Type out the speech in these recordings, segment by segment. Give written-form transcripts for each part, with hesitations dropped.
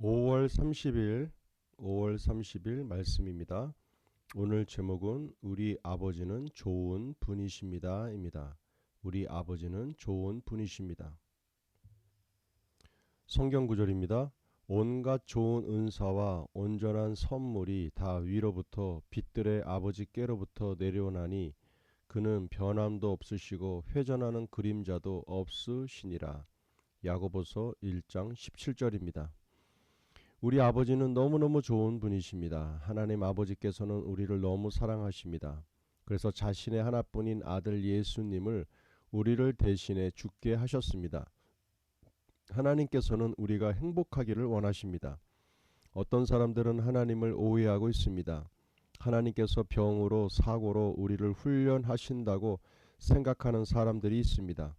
5월 30일 말씀입니다. 오늘 제목은 우리 아버지는 좋은 분이십니다 입니다. 우리 아버지는 좋은 분이십니다. 성경 구절입니다. 온갖 좋은 은사와 온전한 선물이 다 위로부터 빛들의 아버지께로부터 내려오나니 그는 변함도 없으시고 회전하는 그림자도 없으시니라. 야고보서 1장 17절입니다. 우리 아버지는 너무너무 좋은 분이십니다. 하나님 아버지께서는 우리를 너무 사랑하십니다. 그래서 자신의 하나뿐인 아들 예수님을 우리를 대신해 죽게 하셨습니다. 하나님께서는 우리가 행복하기를 원하십니다. 어떤 사람들은 하나님을 오해하고 있습니다. 하나님께서 병으로 사고로 우리를 훈련하신다고 생각하는 사람들이 있습니다.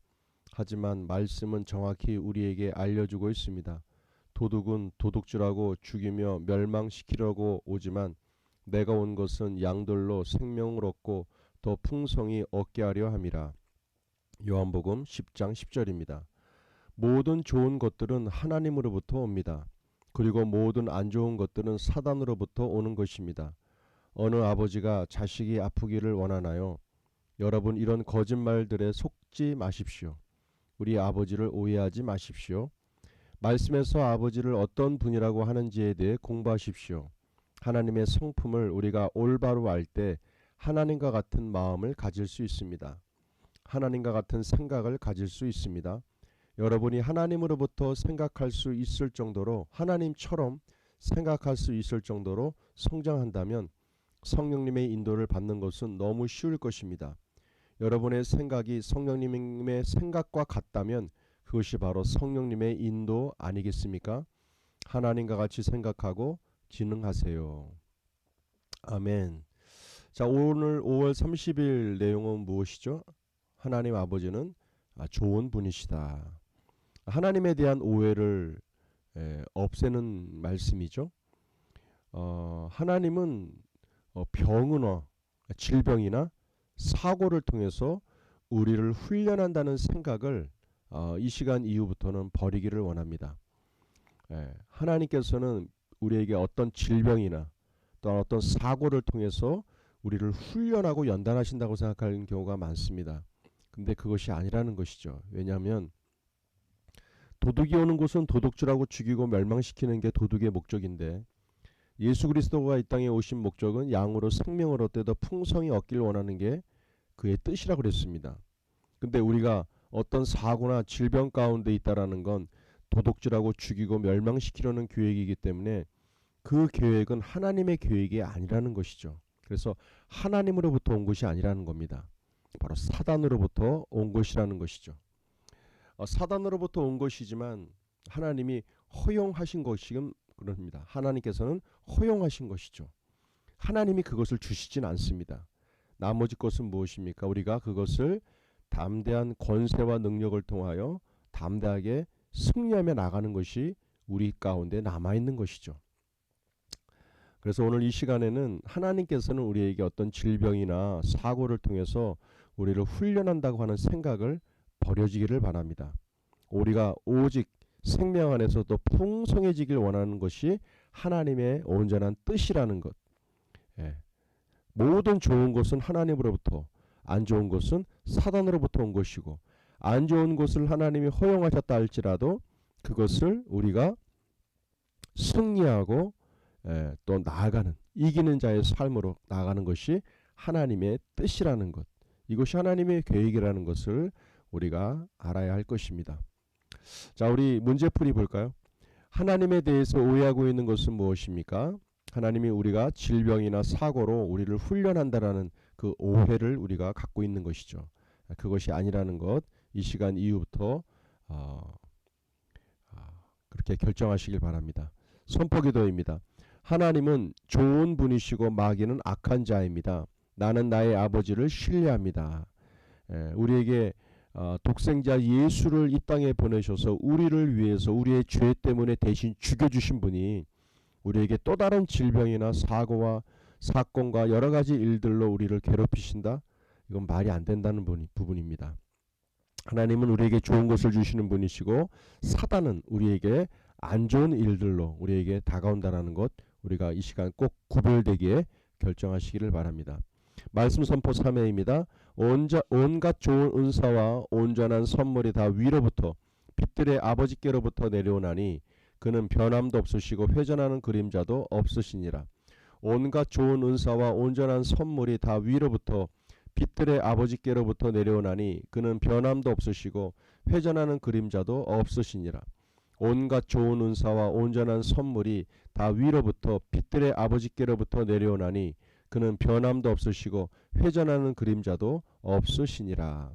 하지만 말씀은 정확히 우리에게 알려주고 있습니다. 도둑은 도둑질하고 죽이며 멸망시키려고 오지만 내가 온 것은 양들로 생명을 얻고 더 풍성히 얻게 하려 함이라. 요한복음 10장 10절입니다. 모든 좋은 것들은 하나님으로부터 옵니다. 그리고 모든 안 좋은 것들은 사단으로부터 오는 것입니다. 어느 아버지가 자식이 아프기를 원하나요? 여러분, 이런 거짓말들에 속지 마십시오. 우리 아버지를 오해하지 마십시오. 말씀에서 아버지를 어떤 분이라고 하는지에 대해 공부하십시오. 하나님의 성품을 우리가 올바로 알 때 하나님과 같은 마음을 가질 수 있습니다. 하나님과 같은 생각을 가질 수 있습니다. 여러분이 하나님으로부터 생각할 수 있을 정도로, 하나님처럼 생각할 수 있을 정도로 성장한다면 성령님의 인도를 받는 것은 너무 쉬울 것입니다. 여러분의 생각이 성령님의 생각과 같다면 그것이 바로 성령님의 인도 아니겠습니까? 하나님과 같이 생각하고 지능하세요. 아멘. 자, 오늘 5월 30일 내용은 무엇이죠? 하나님 아버지는 좋은 분이시다. 하나님에 대한 오해를 없애는 말씀이죠. 하나님은 병이나 질병이나 사고를 통해서 우리를 훈련한다는 생각을 이 시간 이후부터는 버리기를 원합니다. 하나님께서는 우리에게 어떤 질병이나 또는 어떤 사고를 통해서 우리를 훈련하고 연단하신다고 생각하는 경우가 많습니다. 근데 그것이 아니라는 것이죠. 왜냐하면 도둑이 오는 곳은 도둑질하고 죽이고 멸망시키는 게 도둑의 목적인데, 예수 그리스도가 이 땅에 오신 목적은 양으로 생명을 얻되 더 풍성히 얻기를 원하는 게 그의 뜻이라고 그랬습니다. 근데 우리가 어떤 사고나 질병 가운데 있다라는 건 도둑질하고 죽이고 멸망시키려는 계획이기 때문에 그 계획은 하나님의 계획이 아니라는 것이죠. 그래서 하나님으로부터 온 것이 아니라는 겁니다. 바로 사단으로부터 온 것이라는 것이죠. 사단으로부터 온 것이지만 하나님이 허용하신 것이긴 그럽니다. 하나님께서는 허용하신 것이죠. 하나님이 그것을 주시진 않습니다. 나머지 것은 무엇입니까? 우리가 그것을 담대한 권세와 능력을 통하여 담대하게 승리하며 나가는 것이 우리 가운데 남아있는 것이죠. 그래서 오늘 이 시간에는 하나님께서는 우리에게 어떤 질병이나 사고를 통해서 우리를 훈련한다고 하는 생각을 버려지기를 바랍니다. 우리가 오직 생명 안에서 더 풍성해지길 원하는 것이 하나님의 온전한 뜻이라는 것. 모든 좋은 것은 하나님으로부터, 안 좋은 것은 사단으로부터 온 것이고, 안 좋은 것을 하나님이 허용하셨다 할지라도 그것을 우리가 승리하고 또 나아가는, 이기는 자의 삶으로 나아가는 것이 하나님의 뜻이라는 것, 이것이 하나님의 계획이라는 것을 우리가 알아야 할 것입니다. 자, 우리 문제풀이 볼까요? 하나님에 대해서 오해하고 있는 것은 무엇입니까? 하나님이 우리가 질병이나 사고로 우리를 훈련한다라는 그 오해를 우리가 갖고 있는 것이죠. 그것이 아니라는 것, 이 시간 이후부터 그렇게 결정하시길 바랍니다. 선포기도입니다. 하나님은 좋은 분이시고 마귀는 악한 자입니다. 나는 나의 아버지를 신뢰합니다. 우리에게 독생자 예수를 이 땅에 보내셔서 우리를 위해서 우리의 죄 때문에 대신 죽여주신 분이 우리에게 또 다른 질병이나 사고와 사건과 여러 가지 일들로 우리를 괴롭히신다? 이건 말이 안 된다는 부분입니다. 하나님은 우리에게 좋은 것을 주시는 분이시고 사단은 우리에게 안 좋은 일들로 우리에게 다가온다는 것 우리가 이 시간 꼭 구별되기에 결정하시기를 바랍니다. 말씀 선포 3회입니다. 온갖 좋은 은사와 온전한 선물이 다 위로부터 빛들의 아버지께로부터 내려오나니 그는 변함도 없으시고 회전하는 그림자도 없으시니라. 온갖 좋은 은사와 온전한 선물이 다 위로부터 빛들의 아버지께로부터 내려오나니 그는 변함도 없으시고 회전하는 그림자도 없으시니라. 온갖 좋은 은사와 온전한 선물이 다 위로부터 빛들의 아버지께로부터 내려오나니 그는 변함도 없으시고 회전하는 그림자도 없으시니라.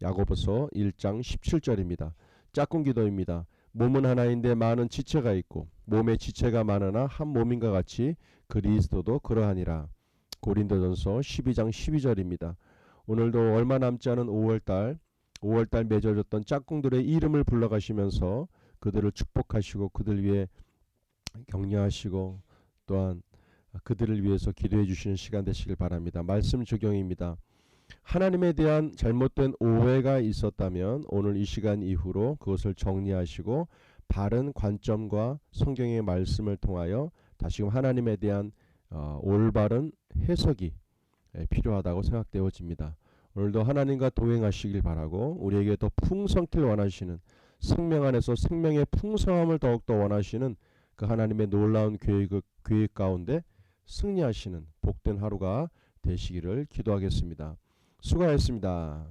야고보서 1장 17절입니다. 짝꿍 기도입니다. 몸은 하나인데 많은 지체가 있고 몸에 지체가 많으나 한 몸인가 같이 그리스도도 그러하니라. 고린도전서 12장 12절입니다. 오늘도 얼마 남지 않은 5월달 맺어졌던 짝꿍들의 이름을 불러가시면서 그들을 축복하시고 그들 위해 격려하시고 또한 그들을 위해서 기도해 주시는 시간 되시길 바랍니다. 말씀 적용입니다. 하나님에 대한 잘못된 오해가 있었다면 오늘 이 시간 이후로 그것을 정리하시고 바른 관점과 성경의 말씀을 통하여 다시금 하나님에 대한 올바른 해석이 필요하다고 생각되어집니다. 오늘도 하나님과 동행하시길 바라고 우리에게 더 풍성길 원하시는 생명 안에서 생명의 풍성함을 더욱더 원하시는 그 하나님의 놀라운 계획 가운데 승리하시는 복된 하루가 되시기를 기도하겠습니다. 수고하셨습니다.